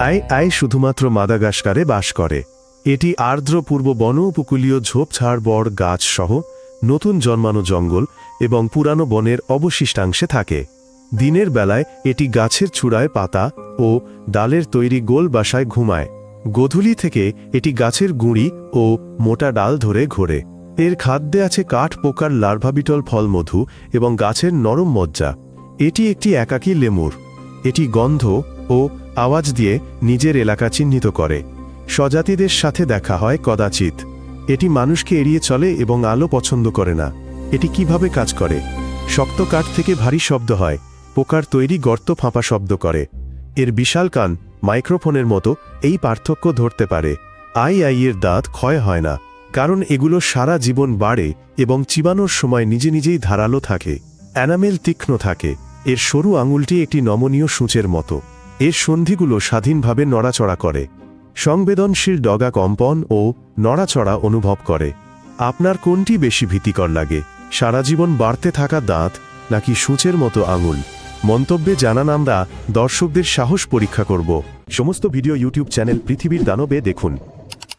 I শুধুমাত্র মাদাগাস্কারে বাস করে। এটি আর্দ্র পূর্ব বন উপকূলীয় ঝোপঝাড় বড় গাছ সহ নতুন জন্মানো জঙ্গল এবং পুরানো বনের অবশিষ্টাংশে থাকে। দিনের বেলায় এটি গাছের চূড়ায় পাতা ও ডালের তৈরি গোল বাসায় ঘুমায়। গোধূলি থেকে এটি গাছের গুঁড়ি ও মোটা ডাল ধরে ঘোরে। এর খাদ্যে আছে কাঠ পোকার লার্ভাবিটল ফলমধু এবং গাছের নরম মজ্জা। এটি একটি একাকী লেমুর। এটি গন্ধ ও আওয়াজ দিয়ে নিজের এলাকা চিহ্নিত করে। স্বজাতিদের সাথে দেখা হয় কদাচিৎ। এটি মানুষকে এড়িয়ে চলে এবং আলো পছন্দ করে না। এটি কিভাবে কাজ করে? শক্ত কাঠ থেকে ভারী শব্দ হয়, পোকার তৈরি গর্ত ফাঁপা শব্দ করে। এর বিশাল কান মাইক্রোফোনের মতো এই পার্থক্য ধরতে পারে। এর দাঁত ক্ষয় হয় না, কারণ এগুলো সারা জীবন বাড়ে এবং চিবানোর সময় নিজে নিজেই ধারালো থাকে। অ্যানামেল তীক্ষ্ণ থাকে। এর সরু আঙুলটি একটি নমনীয় সূঁচের মতো। এর সন্ধিগুলো স্বাধীনভাবে নড়াচড়া করে। সংবেদনশীল ডগা কম্পন ও নড়াচড়া অনুভব করে। আপনার কোনটি বেশি ভীতিকর লাগে, সারা জীবন বাড়তে থাকা দাঁত নাকি সূঁচের মতো আঙুল? মন্তব্যে জানান, আমরা দর্শকদের সাহস পরীক্ষা করব। সমস্ত ভিডিও ইউটিউব চ্যানেল পৃথিবীর দানবে দেখুন।